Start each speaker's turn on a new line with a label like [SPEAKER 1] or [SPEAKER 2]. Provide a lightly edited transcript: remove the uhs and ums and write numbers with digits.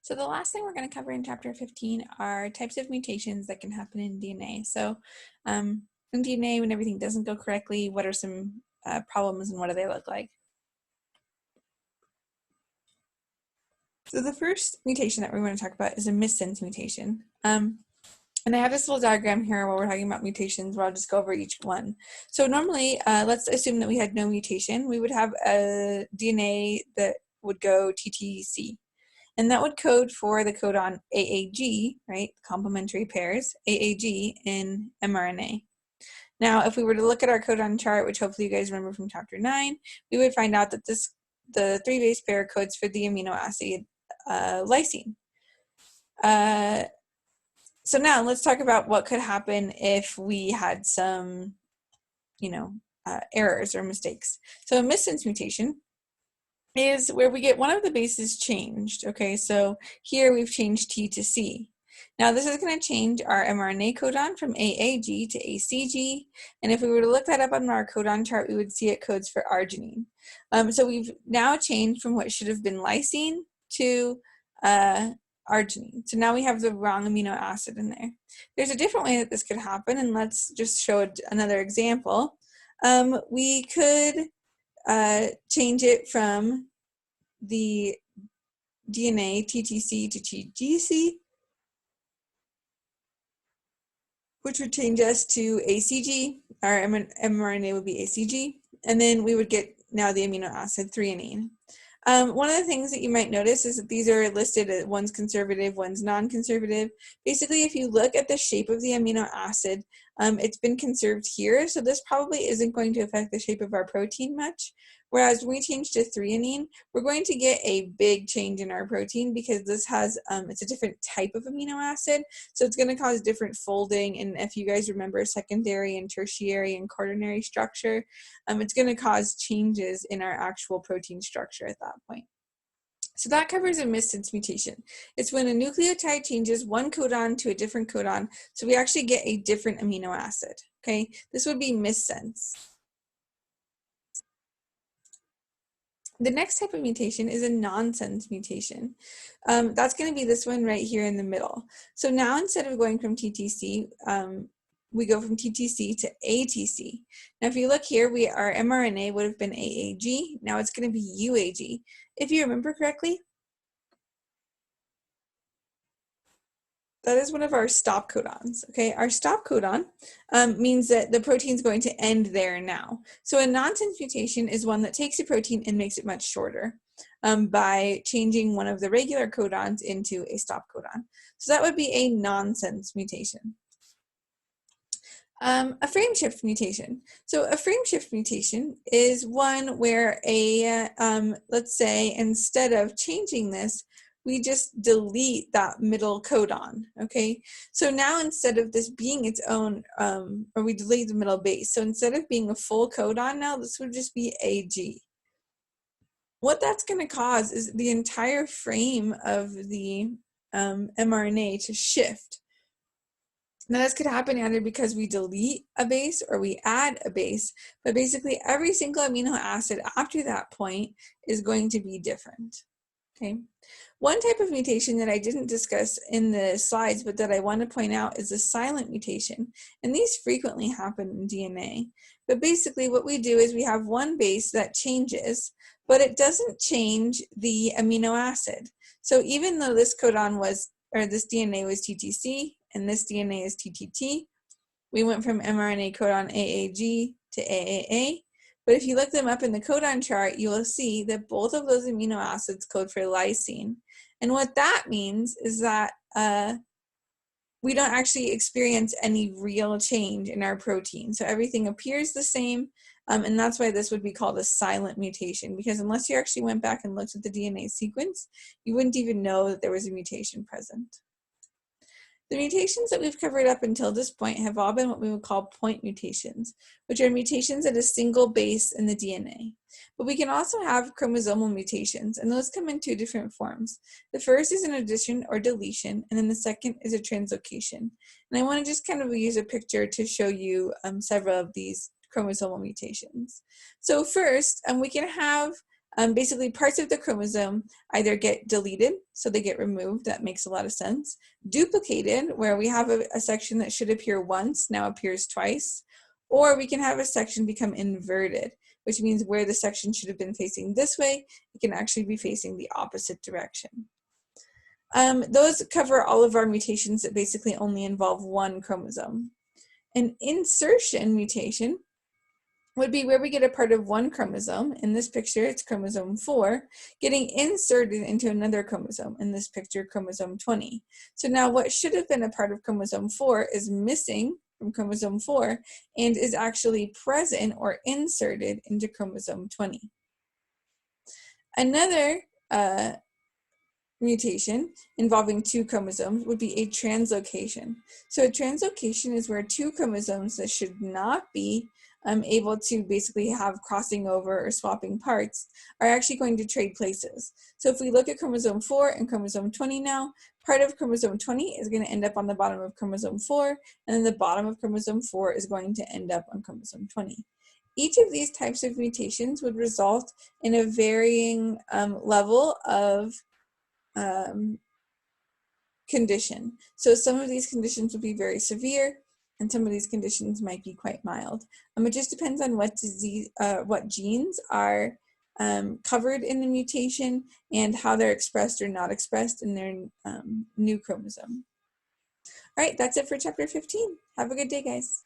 [SPEAKER 1] So the last thing we're going to cover in chapter 15 are types of mutations that can happen in DNA. So in DNA, when everything doesn't go correctly, what are some problems and what do they look like? So the first mutation that we're going to talk about is a missense mutation. And I have this little diagram here where we're talking about mutations where I'll just go over each one. So normally, let's assume that we had no mutation. We would have a DNA that would go TTC. And that would code for the codon AAG, right? Complementary pairs, AAG in mRNA. Now, if we were to look at our codon chart, which hopefully you guys remember from chapter 9, we would find out that the 3 base pair codes for the amino acid lysine. So now let's talk about what could happen if we had some, errors or mistakes. So a missense mutation is where we get one of the bases changed. Okay, so here we've changed T to C. Now this is going to change our mRNA codon from AAG to ACG, and if we were to look that up on our codon chart, we would see it codes for arginine. So we've now changed from what should have been lysine to arginine. So now we have the wrong amino acid in there. There's a different way that this could happen, and let's just show another example. We could change it from the DNA TTC to TGC, which would change us to ACG. Our mRNA would be ACG, and then we would get now the amino acid threonine. One of the things that you might notice is that these are listed as one's conservative, one's non-conservative. Basically, if you look at the shape of the amino acid, it's been conserved here, so this probably isn't going to affect the shape of our protein much. Whereas when we change to threonine, we're going to get a big change in our protein because this has, it's a different type of amino acid, so it's going to cause different folding, and if you guys remember secondary and tertiary and quaternary structure, it's going to cause changes in our actual protein structure at that point. So that covers a missense mutation. It's when a nucleotide changes one codon to a different codon, so we actually get a different amino acid, okay? This would be missense. The next type of mutation is a nonsense mutation. That's going to be this one right here in the middle. So now instead of going from TTC, we go from TTC to ATC. Now if you look here, our mRNA would have been AAG. Now it's going to be UAG. If you remember correctly, that is one of our stop codons, okay? Our stop codon means that the protein is going to end there now. So a nonsense mutation is one that takes a protein and makes it much shorter by changing one of the regular codons into a stop codon. So that would be a nonsense mutation. A frame shift mutation. So a frame shift mutation is one where let's say instead of changing this, we just delete that middle codon, okay? So now instead of this being its own, or we delete the middle base, so instead of being a full codon now, this would just be AG. What that's going to cause is the entire frame of the mRNA to shift. Now this could happen either because we delete a base or we add a base, but basically every single amino acid after that point is going to be different, okay? One type of mutation that I didn't discuss in the slides, but that I want to point out is a silent mutation. And these frequently happen in DNA. But basically what we do is we have one base that changes, but it doesn't change the amino acid. So even though this codon was, or this DNA was TTC, and this DNA is TTT, we went from mRNA codon AAG to AAA. But if you look them up in the codon chart, you will see that both of those amino acids code for lysine. And what that means is that we don't actually experience any real change in our protein. So everything appears the same, and that's why this would be called a silent mutation, because unless you actually went back and looked at the DNA sequence, you wouldn't even know that there was a mutation present. The mutations that we've covered up until this point have all been what we would call point mutations, which are mutations at a single base in the DNA. But we can also have chromosomal mutations, and those come in two different forms. The first is an addition or deletion, and then the second is a translocation. And I want to just kind of use a picture to show you several of these chromosomal mutations. So first, we can have basically parts of the chromosome either get deleted, so they get removed, that makes a lot of sense, duplicated, where we have a section that should appear once, now appears twice, or we can have a section become inverted, which means where the section should have been facing this way, it can actually be facing the opposite direction. Those cover all of our mutations that basically only involve one chromosome. An insertion mutation would be where we get a part of one chromosome. In this picture, it's chromosome 4, getting inserted into another chromosome. In this picture, chromosome 20. So now what should have been a part of chromosome 4 is missing from chromosome 4 and is actually present or inserted into chromosome 20. Another mutation involving 2 chromosomes would be a translocation. So a translocation is where 2 chromosomes that should not be able to basically have crossing over or swapping parts are actually going to trade places. So if we look at chromosome 4 and chromosome 20 now, part of chromosome 20 is going to end up on the bottom of chromosome 4, and then the bottom of chromosome 4 is going to end up on chromosome 20. Each of these types of mutations would result in a varying level of condition. So some of these conditions would be very severe, and some of these conditions might be quite mild. It just depends on what disease, what genes are covered in the mutation and how they're expressed or not expressed in their new chromosome. All right, that's it for chapter 15. Have a good day, guys.